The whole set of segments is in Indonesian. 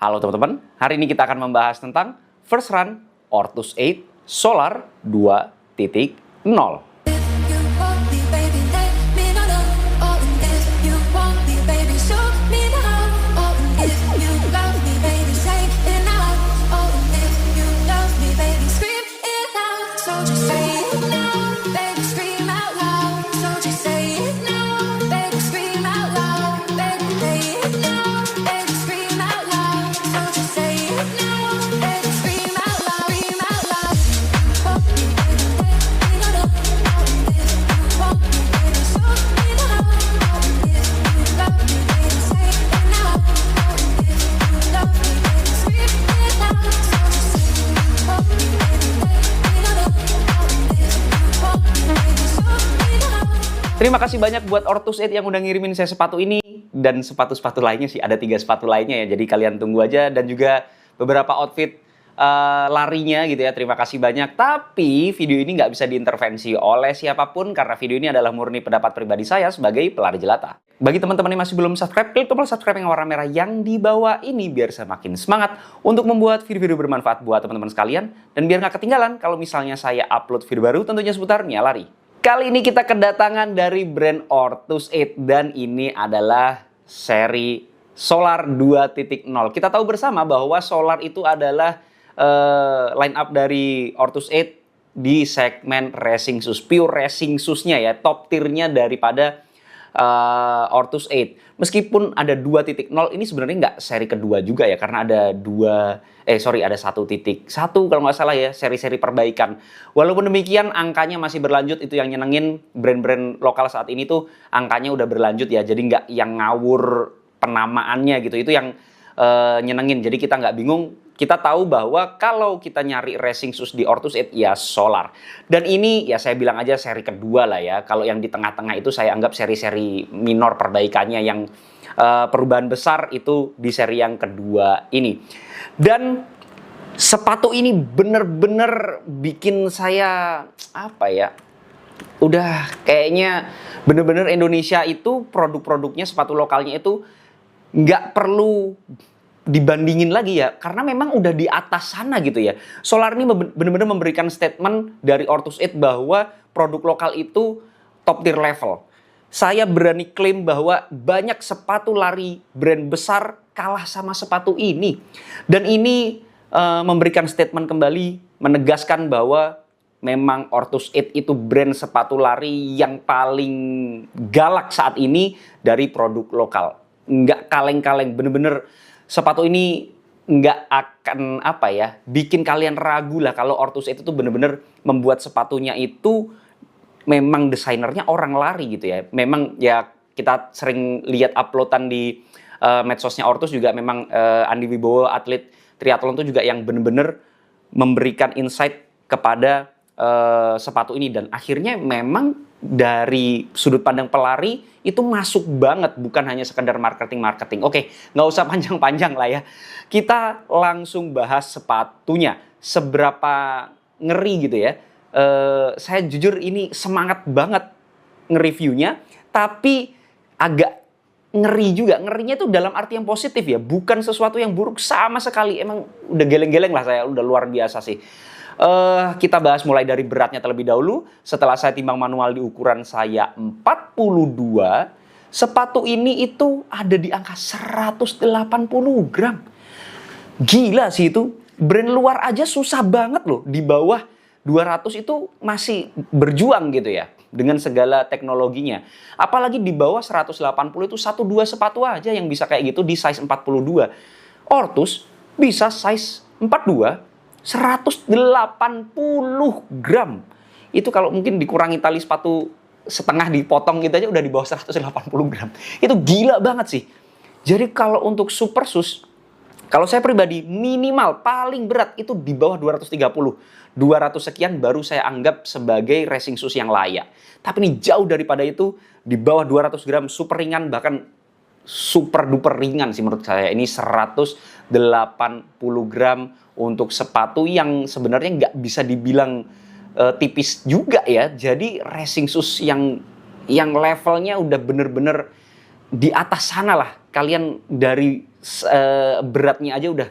Halo teman-teman, hari ini kita akan membahas tentang First Run Ortus 8 Solar 2.0. Terima kasih banyak buat Ortus 8 yang udah ngirimin saya sepatu ini dan sepatu-sepatu lainnya sih, ada 3 sepatu lainnya ya. Jadi kalian tunggu aja, dan juga beberapa outfit larinya gitu ya. Terima kasih banyak. Tapi video ini nggak bisa diintervensi oleh siapapun karena video ini adalah murni pendapat pribadi saya sebagai pelari jelata. Bagi teman-teman yang masih belum subscribe, klik tombol subscribe yang warna merah yang di bawah ini biar saya makin semangat untuk membuat video-video bermanfaat buat teman-teman sekalian, dan biar nggak ketinggalan kalau misalnya saya upload video baru tentunya seputar Nia Lari. Kali ini kita kedatangan dari brand Ortus 8 dan ini adalah seri Solar 2.0. Kita tahu bersama bahwa Solar itu adalah line up dari Ortus 8 di segmen racing shoes, pure racing shoes-nya ya, top tier-nya daripada Ortus 8. Meskipun ada 2.0, ini sebenarnya nggak seri kedua juga ya, karena ada ada 1.1 kalau nggak salah ya, seri-seri perbaikan. Walaupun demikian, angkanya masih berlanjut, itu yang nyenengin brand-brand lokal saat ini tuh, angkanya udah berlanjut ya, jadi nggak yang ngawur penamaannya gitu, itu yang nyenengin. Jadi kita nggak bingung, kita tahu bahwa kalau kita nyari racing shoes di Ortus 8 ya Solar. Dan ini ya saya bilang aja seri kedua lah ya. Kalau yang di tengah-tengah itu saya anggap seri-seri minor perbaikannya, yang perubahan besar itu di seri yang kedua ini. Dan sepatu ini bener-bener bikin saya udah kayaknya bener-bener Indonesia itu produk-produknya, sepatu lokalnya itu nggak perlu dibandingin lagi ya, karena memang udah di atas sana gitu ya. Solar ini benar-benar memberikan statement dari Ortus 8 bahwa produk lokal itu top tier level. Saya berani klaim bahwa banyak sepatu lari brand besar kalah sama sepatu ini. Dan ini memberikan statement kembali, menegaskan bahwa memang Ortus 8 itu brand sepatu lari yang paling galak saat ini dari produk lokal. Nggak kaleng-kaleng, bener-bener sepatu ini nggak akan bikin kalian ragu lah kalau Ortus 8 itu bener-bener membuat sepatunya itu memang desainernya orang lari gitu ya. Memang ya kita sering lihat uploadan di medsosnya Ortus juga, memang Andi Wibowo atlet triathlon itu juga yang bener-bener memberikan insight kepada sepatu ini, dan akhirnya memang dari sudut pandang pelari itu masuk banget, bukan hanya sekedar marketing. Oke, nggak usah panjang-panjang lah ya. Kita langsung bahas sepatunya. Seberapa ngeri gitu ya. Saya jujur ini semangat banget nge-reviewnya, tapi agak ngeri juga. Ngerinya itu dalam arti yang positif ya, bukan sesuatu yang buruk sama sekali. Emang udah geleng-geleng lah saya, udah luar biasa sih. Kita bahas mulai dari beratnya terlebih dahulu. Setelah saya timbang manual di ukuran saya 42, sepatu ini itu ada di angka 180 gram. Gila sih itu. Brand luar aja susah banget loh. Di bawah 200 itu masih berjuang gitu ya, dengan segala teknologinya. Apalagi di bawah 180 itu 1-2 sepatu aja yang bisa kayak gitu di size 42. Ortus bisa size 42, 180 gram. Itu kalau mungkin dikurangi tali sepatu setengah, dipotong gitu aja udah di bawah 180 gram. Itu gila banget sih. Jadi kalau untuk super shoes, kalau saya pribadi minimal paling berat itu di bawah 230. 200 sekian baru saya anggap sebagai racing shoes yang layak. Tapi ini jauh daripada itu, di bawah 200 gram, super ringan, bahkan super duper ringan sih menurut saya. Ini 180 gram untuk sepatu yang sebenarnya nggak bisa dibilang tipis juga ya. Jadi racing shoes yang levelnya udah bener-bener di atas sana lah. kalian dari beratnya aja udah,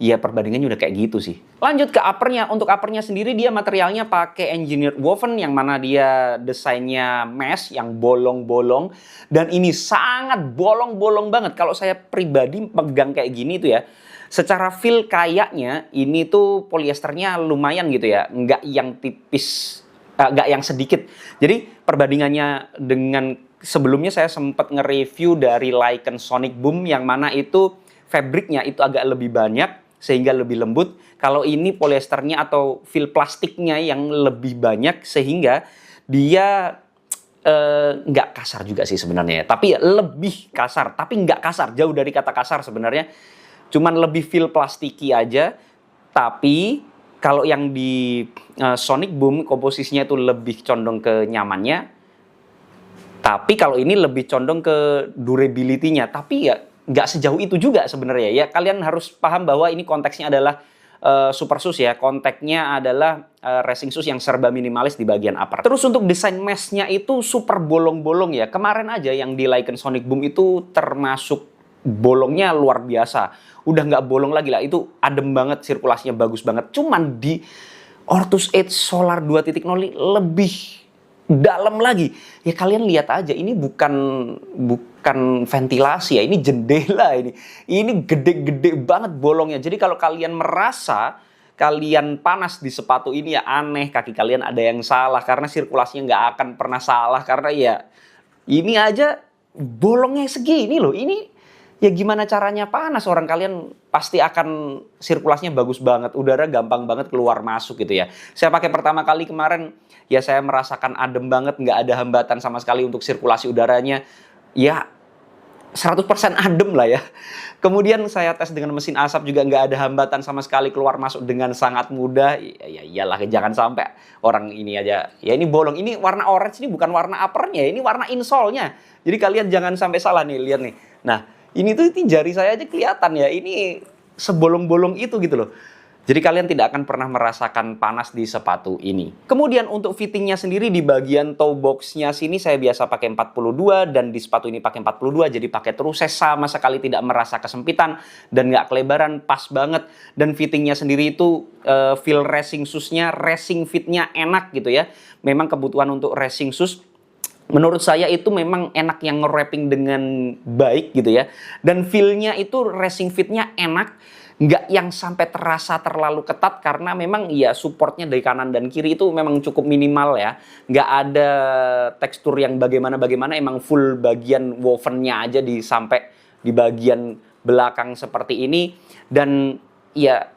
ya perbandingannya udah kayak gitu sih. Lanjut ke uppernya. Untuk uppernya sendiri dia materialnya pakai engineered woven yang mana dia desainnya mesh yang bolong-bolong. Dan ini sangat bolong-bolong banget. Kalau saya pribadi pegang kayak gini tuh ya, secara feel kayaknya ini tuh polyesternya lumayan gitu ya. Nggak yang tipis, nggak yang sedikit. Jadi perbandingannya dengan sebelumnya saya sempat nge-review dari Lycan Sonic Boom yang mana itu fabriknya itu agak lebih banyak sehingga lebih lembut. Kalau ini polyesternya atau feel plastiknya yang lebih banyak sehingga dia nggak kasar juga sih sebenarnya. Tapi ya lebih kasar, tapi nggak kasar. Jauh dari kata kasar sebenarnya. Cuman lebih feel plastiki aja. Tapi kalau yang di Sonic Boom komposisinya itu lebih condong ke nyamannya. Tapi kalau ini lebih condong ke durability-nya. Tapi ya nggak sejauh itu juga sebenarnya ya. Kalian harus paham bahwa ini konteksnya adalah super shoes ya. Konteksnya adalah racing shoes yang serba minimalis di bagian upper. Terus untuk desain mesh-nya itu super bolong-bolong ya. Kemarin aja yang di Lycan Sonic Boom itu termasuk bolongnya luar biasa. Udah nggak bolong lagi lah. Itu adem banget, sirkulasinya bagus banget. Cuman di Ortus Edge Solar 2.0 lebih dalam lagi. Ya kalian lihat aja, ini bukan ventilasi ya, ini jendela ini. Ini gede-gede banget bolongnya. Jadi kalau kalian merasa kalian panas di sepatu ini ya aneh, kaki kalian ada yang salah karena sirkulasinya nggak akan pernah salah karena ya ini aja bolongnya segini loh. Ini ya gimana caranya panas, orang kalian pasti akan sirkulasinya bagus banget, udara gampang banget keluar masuk gitu ya. Saya pakai pertama kali kemarin ya saya merasakan adem banget, nggak ada hambatan sama sekali untuk sirkulasi udaranya. Ya 100% adem lah ya. Kemudian saya tes dengan mesin asap juga nggak ada hambatan sama sekali, keluar masuk dengan sangat mudah. Ya iyalah, jangan sampai orang ini aja. Ya ini bolong, ini warna orange, ini bukan warna uppernya, ini warna insole-nya. Jadi kalian jangan sampai salah nih, lihat nih. Nah, ini tuh jari saya aja kelihatan ya, ini sebolong-bolong itu gitu loh. Jadi kalian tidak akan pernah merasakan panas di sepatu ini. Kemudian untuk fittingnya sendiri di bagian toe box-nya sini saya biasa pakai 42 dan di sepatu ini pakai 42. Jadi pakai terus, saya sama sekali tidak merasa kesempitan dan nggak kelebaran, pas banget. Dan fittingnya sendiri itu feel racing shoes-nya, racing fit-nya enak gitu ya. Memang kebutuhan untuk racing shoes menurut saya itu memang enak yang nge-wrapping dengan baik gitu ya. Dan feel-nya itu racing fit-nya enak, nggak yang sampai terasa terlalu ketat karena memang ya supportnya dari kanan dan kiri itu memang cukup minimal ya. Nggak ada tekstur yang bagaimana-bagaimana, emang full bagian wovennya aja sampai di bagian belakang seperti ini. Dan ya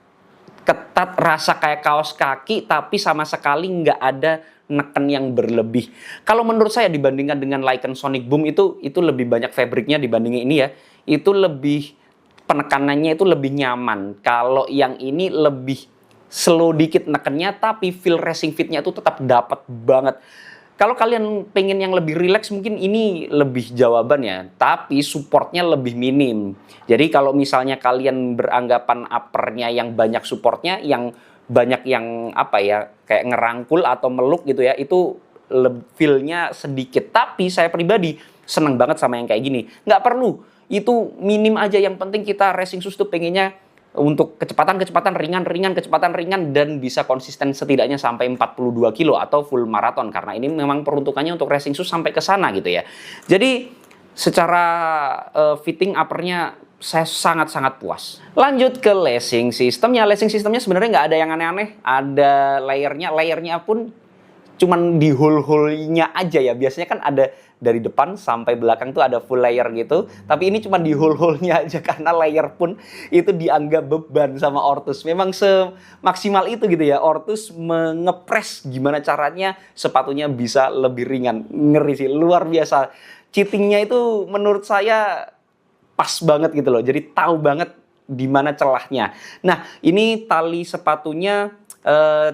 ketat, rasa kayak kaos kaki tapi sama sekali nggak ada neken yang berlebih. Kalau menurut saya dibandingkan dengan Lycan Sonic Boom itu lebih banyak fabriknya dibandingin ini ya. Itu lebih penekanannya itu lebih nyaman. Kalau yang ini lebih slow dikit nekennya tapi feel racing fit-nya itu tetap dapat banget. Kalau kalian pengen yang lebih relax mungkin ini lebih jawaban ya. Tapi supportnya lebih minim. Jadi kalau misalnya kalian beranggapan uppernya yang banyak supportnya, yang banyak yang apa ya kayak ngerangkul atau meluk gitu ya, itu feel-nya sedikit. Tapi saya pribadi seneng banget sama yang kayak gini. Nggak perlu, itu minim aja. Yang penting kita racing shoes tuh pengennya untuk kecepatan ringan, kecepatan ringan dan bisa konsisten setidaknya sampai 42 kilo atau full maraton. Karena ini memang peruntukannya untuk racing shoes sampai ke sana gitu ya. Jadi secara fitting uppernya saya sangat-sangat puas. Lanjut ke lacing systemnya. Lacing systemnya sebenarnya nggak ada yang aneh-aneh. Ada layernya pun cuman di hole-hole-nya aja ya. Biasanya kan ada dari depan sampai belakang tuh ada full layer gitu. Tapi ini cuma di hole-hole-nya aja karena layer pun itu dianggap beban sama Ortus. Memang semaksimal itu gitu ya. Ortus mengepres gimana caranya sepatunya bisa lebih ringan. Ngeri sih, luar biasa. Cheating-nya itu menurut saya pas banget gitu loh. Jadi tahu banget di mana celahnya. Nah, ini tali sepatunya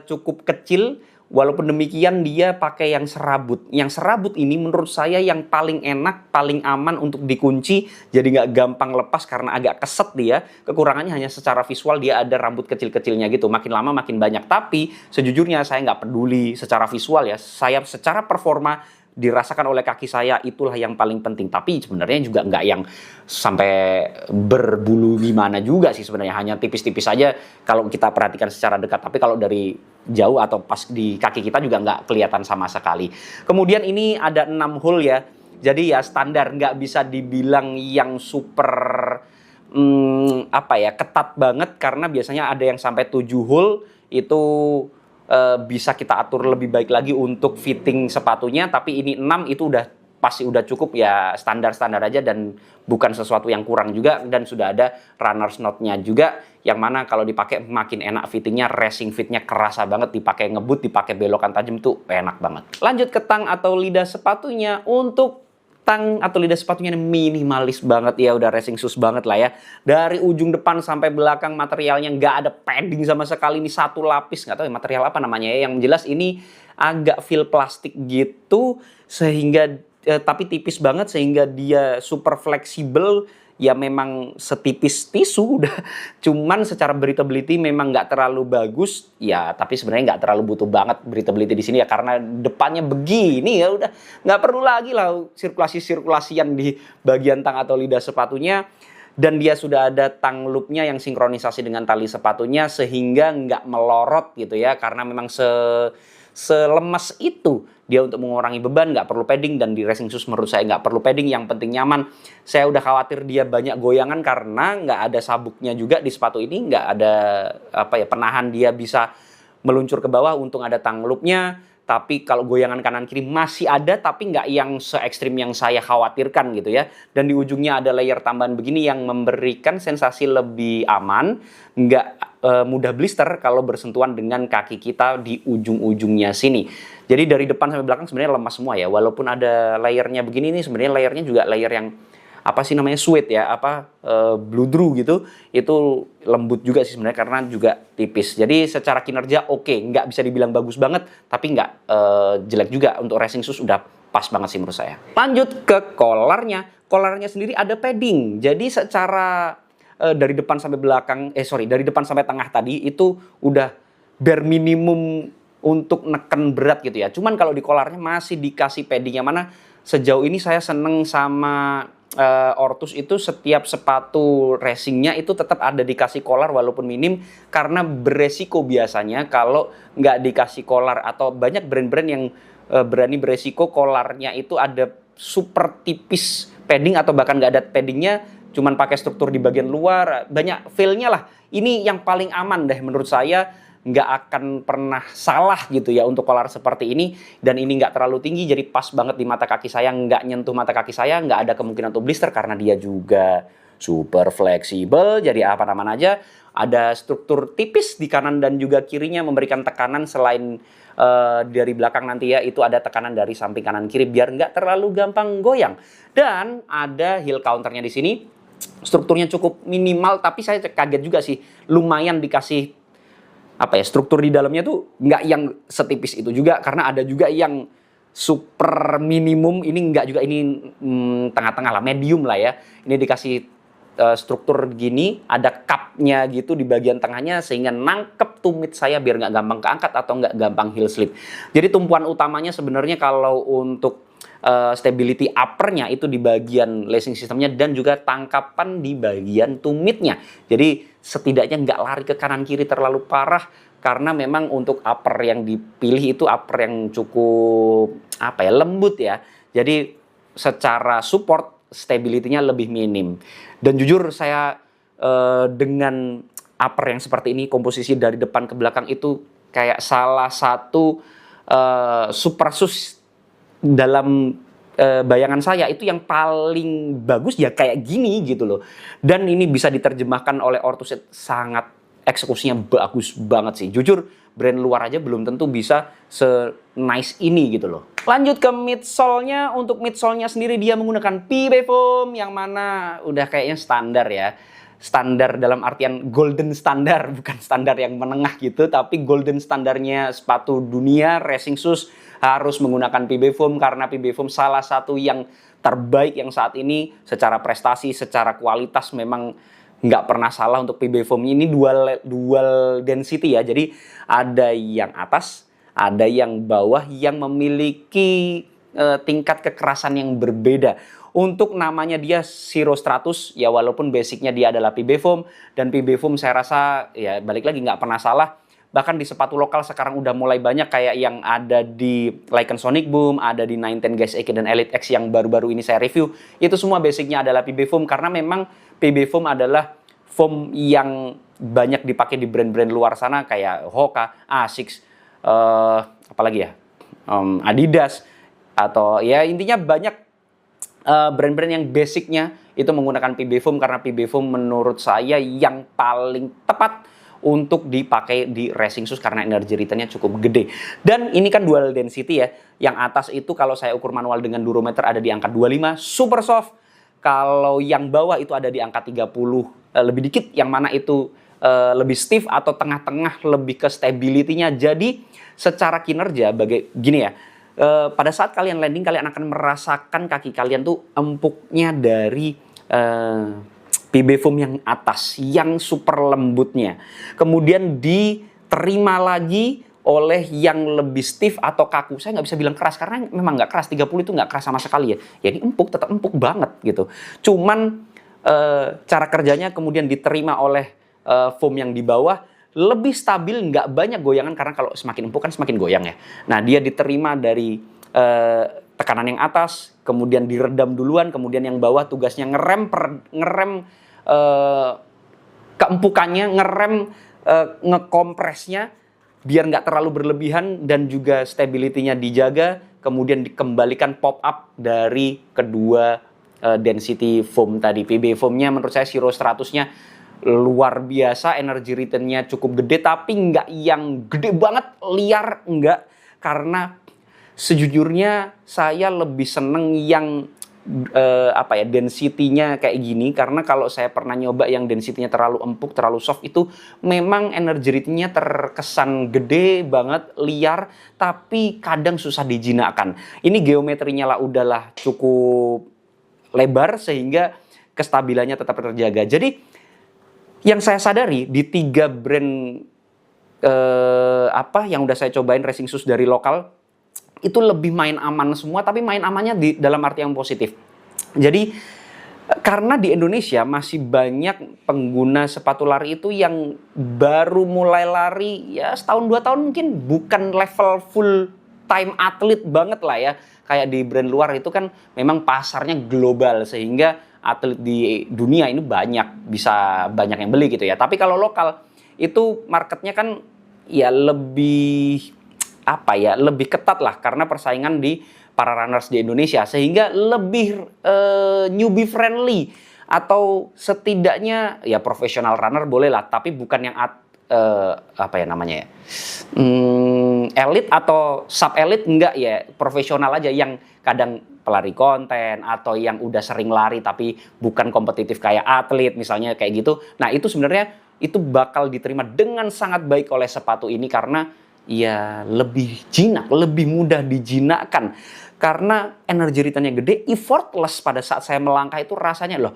cukup kecil. Walaupun demikian dia pakai yang serabut. Yang serabut ini menurut saya yang paling enak, paling aman untuk dikunci. Jadi nggak gampang lepas karena agak keset dia. Kekurangannya hanya secara visual dia ada rambut kecil-kecilnya gitu. Makin lama makin banyak. Tapi sejujurnya saya nggak peduli secara visual ya. Saya secara performa dirasakan oleh kaki saya, itulah yang paling penting. Tapi sebenarnya juga nggak yang sampai berbulu gimana juga sih sebenarnya, hanya tipis-tipis saja kalau kita perhatikan secara dekat. Tapi kalau dari jauh atau pas di kaki kita juga nggak kelihatan sama sekali. Kemudian ini ada 6 hole ya, jadi ya standar, nggak bisa dibilang yang super apa ya, ketat banget, karena biasanya ada yang sampai 7 hole itu bisa kita atur lebih baik lagi untuk fitting sepatunya. Tapi ini 6 itu udah pasti udah cukup ya, standar-standar aja dan bukan sesuatu yang kurang juga. Dan sudah ada runners knot-nya juga, yang mana kalau dipakai makin enak fittingnya, racing fitnya kerasa banget, dipakai ngebut, dipakai belokan tajam tuh enak banget. Lanjut ke tang atau lidah sepatunya. Untuk tang atau lidah sepatunya minimalis banget ya, udah racing shoes banget lah ya. Dari ujung depan sampai belakang materialnya nggak ada padding sama sekali, ini satu lapis, nggak tahu ya material apa namanya ya. Yang jelas ini agak feel plastik gitu, sehingga tapi tipis banget sehingga dia super fleksibel. Ya memang setipis tisu udah, cuman secara breathability memang nggak terlalu bagus ya, tapi sebenarnya nggak terlalu butuh banget breathability di sini ya, karena depannya begini ya udah nggak perlu lagi lah sirkulasi-sirkulasian di bagian tang atau lidah sepatunya. Dan dia sudah ada tang loopnya yang sinkronisasi dengan tali sepatunya sehingga nggak melorot gitu ya, karena memang selemas itu dia untuk mengurangi beban, nggak perlu padding. Dan di racing shoes menurut saya nggak perlu padding, yang penting nyaman. Saya udah khawatir dia banyak goyangan karena nggak ada sabuknya juga di sepatu ini, nggak ada apa ya, penahan dia bisa meluncur ke bawah. Untung ada tang loopnya, tapi kalau goyangan kanan kiri masih ada, tapi nggak yang se ekstrim yang saya khawatirkan gitu ya. Dan di ujungnya ada layer tambahan begini yang memberikan sensasi lebih aman, nggak mudah blister kalau bersentuhan dengan kaki kita di ujung-ujungnya sini. Jadi dari depan sampai belakang sebenarnya lemas semua ya, walaupun ada layernya begini nih, sebenarnya layernya juga layer yang apa sih namanya, suede ya, bludru gitu, itu lembut juga sih sebenarnya karena juga tipis. Jadi secara kinerja oke, nggak bisa dibilang bagus banget, tapi nggak jelek juga. Untuk racing shoes udah pas banget sih menurut saya. Lanjut ke collarnya. Collarnya sendiri ada padding, jadi secara dari depan sampai belakang, dari depan sampai tengah tadi itu udah bare minimum untuk neken berat gitu ya. Cuman kalau di collarnya masih dikasih padding, yang mana sejauh ini saya seneng sama Ortus itu setiap sepatu racingnya itu tetap ada dikasih collar walaupun minim, karena beresiko biasanya kalau nggak dikasih collar, atau banyak brand-brand yang berani beresiko collarnya itu ada super tipis padding atau bahkan nggak ada paddingnya, cuman pakai struktur di bagian luar, banyak fail-nya lah. Ini yang paling aman deh menurut saya, nggak akan pernah salah gitu ya untuk collar seperti ini. Dan ini nggak terlalu tinggi, jadi pas banget di mata kaki saya, nggak nyentuh mata kaki saya, nggak ada kemungkinan untuk blister karena dia juga super fleksibel. Jadi apa aman aja. Ada struktur tipis di kanan dan juga kirinya memberikan tekanan, selain dari belakang nanti ya, itu ada tekanan dari samping kanan kiri biar nggak terlalu gampang goyang. Dan ada heel counternya di sini. Strukturnya cukup minimal, tapi saya kaget juga sih, lumayan dikasih apa ya, struktur di dalamnya tuh nggak yang setipis itu juga, karena ada juga yang super minimum. Ini nggak juga, ini tengah-tengah lah, medium lah ya. Ini dikasih struktur gini, ada cupnya gitu di bagian tengahnya sehingga nangkep tumit saya biar nggak gampang keangkat atau nggak gampang heel slip. Jadi tumpuan utamanya sebenarnya kalau untuk stability uppernya itu di bagian lacing sistemnya dan juga tangkapan di bagian tumitnya. Jadi setidaknya nggak lari ke kanan kiri terlalu parah, karena memang untuk upper yang dipilih itu upper yang cukup apa ya, lembut ya. Jadi secara support stability-nya lebih minim. Dan jujur saya dengan upper yang seperti ini, komposisi dari depan ke belakang itu kayak salah satu super shoes dalam bayangan saya itu yang paling bagus ya kayak gini gitu loh. Dan ini bisa diterjemahkan oleh Ortus, sangat eksekusinya bagus banget sih. Jujur brand luar aja belum tentu bisa se-nice ini gitu loh. Lanjut ke midsole-nya. Untuk midsole-nya sendiri dia menggunakan PB Foam, yang mana udah kayaknya standar ya. Standar dalam artian golden standar, bukan standar yang menengah gitu, tapi golden standarnya sepatu dunia racing shoes harus menggunakan PB Foam, karena PB Foam salah satu yang terbaik yang saat ini secara prestasi, secara kualitas memang nggak pernah salah untuk PB Foam. Ini dual density ya, jadi ada yang atas, ada yang bawah yang memiliki tingkat kekerasan yang berbeda. Untuk namanya dia Zero Stratus, ya walaupun basicnya dia adalah PB Foam, dan PB Foam saya rasa ya balik lagi nggak pernah salah. Bahkan di sepatu lokal sekarang udah mulai banyak kayak yang ada di Lycan Sonic Boom, ada di 910 Guys AK dan Elite X yang baru-baru ini saya review. Itu semua basicnya adalah PB Foam karena memang PB Foam adalah foam yang banyak dipakai di brand-brand luar sana kayak Hoka, Asics, apalagi ya, Adidas, atau ya intinya banyak brand-brand yang basicnya itu menggunakan PB Foam karena PB Foam menurut saya yang paling tepat untuk dipakai di racing shoes karena energy return-nya cukup gede. Dan ini kan dual density ya. Yang atas itu kalau saya ukur manual dengan durometer ada di angka 25, super soft. Kalau yang bawah itu ada di angka 30, lebih dikit. Yang mana itu lebih stiff atau tengah-tengah lebih ke stability-nya. Jadi secara kinerja gini ya. Pada saat kalian landing, kalian akan merasakan kaki kalian tuh empuknya dari PB Foam yang atas, yang super lembutnya. Kemudian diterima lagi oleh yang lebih stiff atau kaku. Saya nggak bisa bilang keras, karena memang nggak keras. 30 itu nggak keras sama sekali ya. Ya ini empuk, tetap empuk banget gitu. Cuman cara kerjanya kemudian diterima oleh foam yang di bawah, lebih stabil, nggak banyak goyangan, karena kalau semakin empuk kan semakin goyang ya. Nah, dia diterima dari tekanan yang atas, kemudian diredam duluan, kemudian yang bawah tugasnya ngerem keempukannya, ngerem ngekompresnya biar nggak terlalu berlebihan dan juga stability-nya dijaga, kemudian dikembalikan pop up dari kedua density foam tadi. PB foamnya menurut saya Zero Stratusnya luar biasa, energy return-nya cukup gede, tapi nggak yang gede banget, liar, nggak. Karena sejujurnya saya lebih seneng yang density-nya kayak gini, karena kalau saya pernah nyoba yang density-nya terlalu empuk, terlalu soft, itu memang energy return-nya terkesan gede banget, liar, tapi kadang susah dijinakkan. Ini geometrinya lah udahlah cukup lebar sehingga kestabilannya tetap terjaga. Jadi yang saya sadari di 3 brand yang udah saya cobain racing shoes dari lokal itu lebih main aman semua, tapi main amannya di dalam arti yang positif. Jadi karena di Indonesia masih banyak pengguna sepatu lari itu yang baru mulai lari ya setahun 2 tahun, mungkin bukan level full time atlet banget lah ya. Kayak di brand luar itu kan memang pasarnya global sehingga atlet di dunia ini bisa banyak yang beli gitu ya. Tapi kalau lokal itu marketnya kan ya lebih lebih ketat lah karena persaingan di para runners di Indonesia, sehingga lebih newbie friendly atau setidaknya ya profesional runner boleh lah, tapi bukan yang elite atau sub elite, enggak ya, profesional aja yang kadang pelari konten atau yang udah sering lari tapi bukan kompetitif kayak atlet misalnya kayak gitu. Nah, itu sebenarnya itu bakal diterima dengan sangat baik oleh sepatu ini karena ya lebih jinak, lebih mudah dijinakkan. Karena energy return-nya gede, effortless pada saat saya melangkah itu rasanya loh,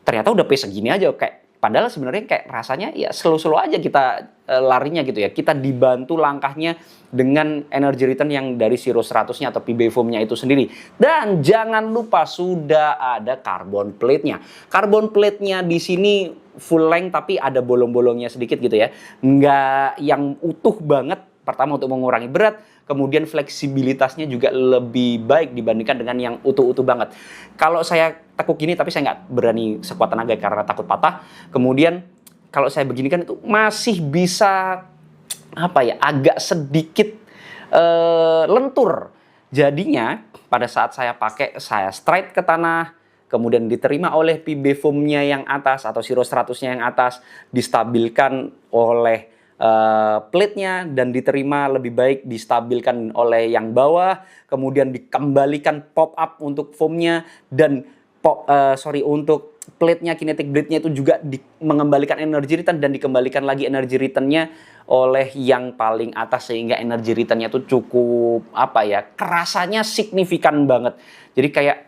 ternyata udah pace segini aja kayak. Padahal sebenarnya kayak rasanya ya slow-slow aja kita larinya gitu ya. Kita dibantu langkahnya dengan energy return yang dari Zero Stratusnya atau PB Foam-nya itu sendiri. Dan jangan lupa sudah ada carbon plate-nya. Carbon plate-nya di sini full length tapi ada bolong-bolongnya sedikit gitu ya. Nggak yang utuh banget. Pertama untuk mengurangi berat, kemudian fleksibilitasnya juga lebih baik dibandingkan dengan yang utuh-utuh banget. Kalau saya tekuk gini, tapi saya nggak berani sekuat tenaga karena takut patah. Kemudian kalau saya begini kan itu masih bisa agak sedikit lentur. Jadinya pada saat saya pakai, saya straight ke tanah, kemudian diterima oleh PB Foam-nya yang atas atau Zero Stratusnya yang atas, distabilkan oleh plate-nya dan diterima lebih baik, distabilkan oleh yang bawah, kemudian dikembalikan pop up untuk foam-nya dan untuk plate-nya, kinetic blade-nya itu juga mengembalikan energy return dan dikembalikan lagi energy return-nya oleh yang paling atas sehingga energy return-nya itu cukup kerasanya signifikan banget. Jadi kayak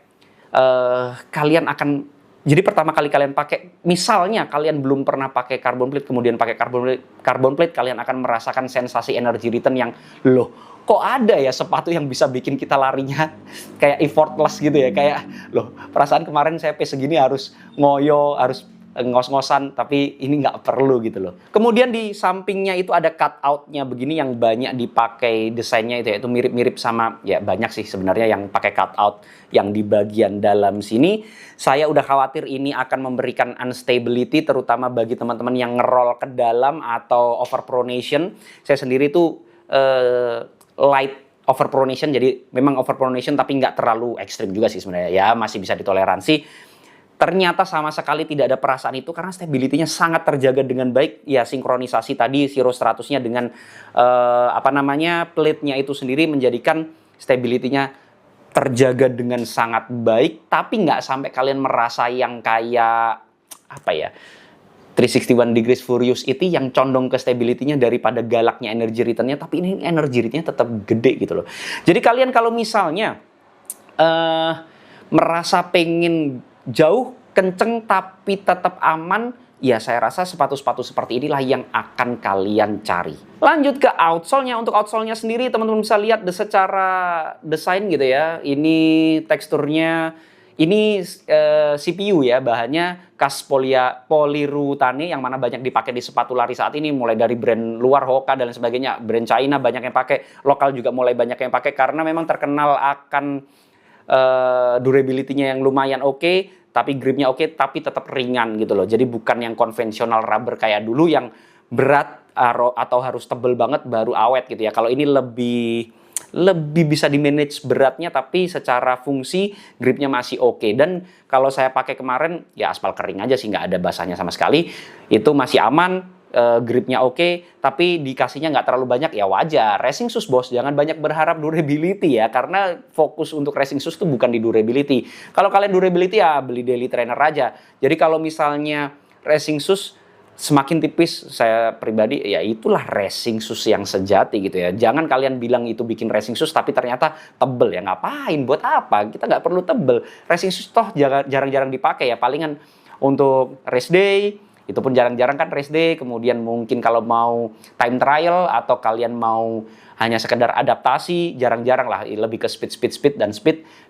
jadi pertama kali kalian pakai, misalnya kalian belum pernah pakai carbon plate, kemudian pakai carbon plate, kalian akan merasakan sensasi energy return yang kok ada ya sepatu yang bisa bikin kita larinya kayak effortless gitu ya, kayak loh perasaan kemarin saya pace segini harus ngoyo, harus ngos-ngosan, tapi ini nggak perlu gitu loh. Kemudian di sampingnya itu ada cutout-nya begini yang banyak dipakai desainnya itu ya, itu mirip-mirip sama, ya banyak sih sebenarnya yang pakai cutout yang di bagian dalam sini. Saya udah khawatir ini akan memberikan instability terutama bagi teman-teman yang ngerol ke dalam atau overpronation. Saya sendiri tuh light overpronation, jadi memang overpronation tapi nggak terlalu ekstrim juga sih sebenarnya, ya masih bisa ditoleransi. Ternyata sama sekali tidak ada perasaan itu karena stability-nya sangat terjaga dengan baik. Ya sinkronisasi tadi Zero 100-nya dengan plate-nya itu sendiri menjadikan stability-nya terjaga dengan sangat baik. Tapi nggak sampai kalian merasa yang kayak 361 degrees furious itu yang condong ke stability-nya daripada galaknya energy return-nya. Tapi ini energy return-nya tetap gede gitu loh. Jadi kalian kalau misalnya merasa pengen jauh, kenceng, tapi tetap aman, ya saya rasa sepatu-sepatu seperti inilah yang akan kalian cari. Lanjut ke outsole-nya. Untuk outsole-nya sendiri, teman-teman bisa lihat secara desain gitu ya. Ini teksturnya, ini CPU ya, bahannya khas polyurethane yang mana banyak dipakai di sepatu lari saat ini, mulai dari brand luar, Hoka dan sebagainya. Brand China banyak yang pakai, lokal juga mulai banyak yang pakai, karena memang terkenal akan durability-nya yang lumayan oke, tapi gripnya oke, tapi tetap ringan gitu loh. Jadi bukan yang konvensional rubber kayak dulu yang berat atau harus tebel banget baru awet gitu ya. Kalau ini lebih bisa di-manage beratnya, tapi secara fungsi gripnya masih oke. Dan kalau saya pakai kemarin, ya aspal kering aja sih, nggak ada basahnya sama sekali. Itu masih aman. Gripnya oke, tapi dikasihnya nggak terlalu banyak, ya wajar. Racing shoes bos, jangan banyak berharap durability ya, karena fokus untuk racing shoes itu bukan di durability. Kalau kalian durability ya beli daily trainer aja. Jadi kalau misalnya racing shoes semakin tipis, saya pribadi ya itulah racing shoes yang sejati gitu ya. Jangan kalian bilang itu bikin racing shoes tapi ternyata tebel, ya ngapain, buat apa, kita nggak perlu tebel. Racing shoes toh jarang-jarang dipakai ya, palingan untuk race day. Itu pun jarang-jarang kan race day, kemudian mungkin kalau mau time trial atau kalian mau hanya sekedar adaptasi, jarang-jarang lah, lebih ke speed.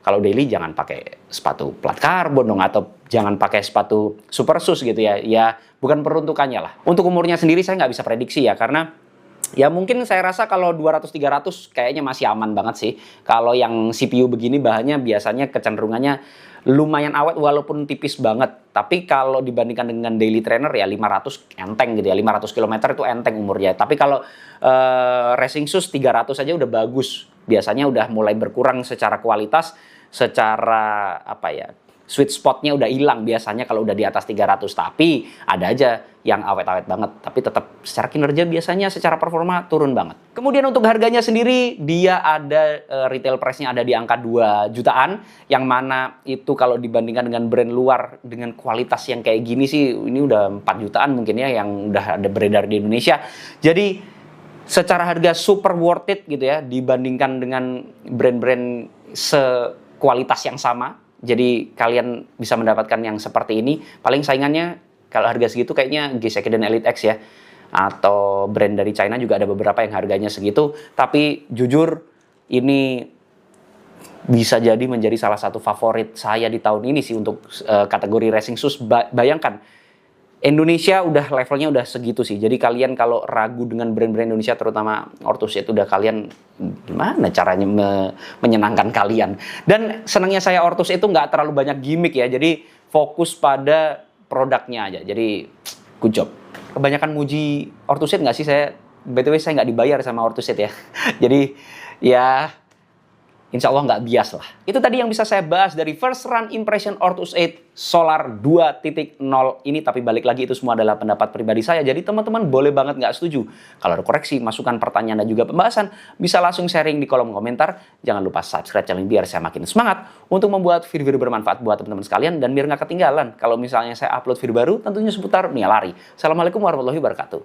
Kalau daily jangan pakai sepatu plat karbon dong, atau jangan pakai sepatu super shoes gitu ya. Ya bukan peruntukannya lah. Untuk umurnya sendiri saya nggak bisa prediksi ya, karena ya mungkin saya rasa kalau 200-300 kayaknya masih aman banget sih. Kalau yang CPU begini bahannya biasanya kecenderungannya lumayan awet walaupun tipis banget. Tapi kalau dibandingkan dengan daily trainer ya 500 enteng gitu ya. 500 km itu enteng umurnya. Tapi kalau racing shoes 300 aja udah bagus. Biasanya udah mulai berkurang secara kualitas, secara sweet spotnya udah hilang biasanya kalau udah di atas 300. Tapi ada aja yang awet-awet banget, tapi tetap secara kinerja biasanya secara performa turun banget. Kemudian untuk harganya sendiri, dia ada retail price-nya ada di angka 2 jutaan, yang mana itu kalau dibandingkan dengan brand luar dengan kualitas yang kayak gini sih, ini udah 4 jutaan mungkin ya yang udah ada beredar di Indonesia. Jadi secara harga super worth it gitu ya, dibandingkan dengan brand-brand sekualitas yang sama. Jadi kalian bisa mendapatkan yang seperti ini. Paling saingannya kalau harga segitu kayaknya G-Second dan Elite X ya. Atau brand dari China juga ada beberapa yang harganya segitu. Tapi jujur ini bisa jadi menjadi salah satu favorit saya di tahun ini sih untuk kategori racing shoes. Bayangkan, Indonesia udah levelnya udah segitu sih. Jadi kalian kalau ragu dengan brand-brand Indonesia, terutama Ortus, itu udah kalian gimana caranya menyenangkan kalian. Dan senangnya saya Ortus itu nggak terlalu banyak gimmick ya. Jadi fokus pada produknya aja. Jadi good job. Kebanyakan muji Ortusit nggak sih saya? BTW saya nggak dibayar sama Ortusit ya. Jadi ya insya Allah nggak bias lah. Itu tadi yang bisa saya bahas dari first run impression Ortus 8 Solar 2.0 ini. Tapi balik lagi, itu semua adalah pendapat pribadi saya. Jadi teman-teman boleh banget nggak setuju. Kalau ada koreksi, masukan, pertanyaan, dan juga pembahasan, bisa langsung sharing di kolom komentar. Jangan lupa subscribe channel ini biar saya makin semangat untuk membuat video-video bermanfaat buat teman-teman sekalian. Dan biar nggak ketinggalan kalau misalnya saya upload video baru, tentunya seputar dunia lari. Assalamualaikum warahmatullahi wabarakatuh.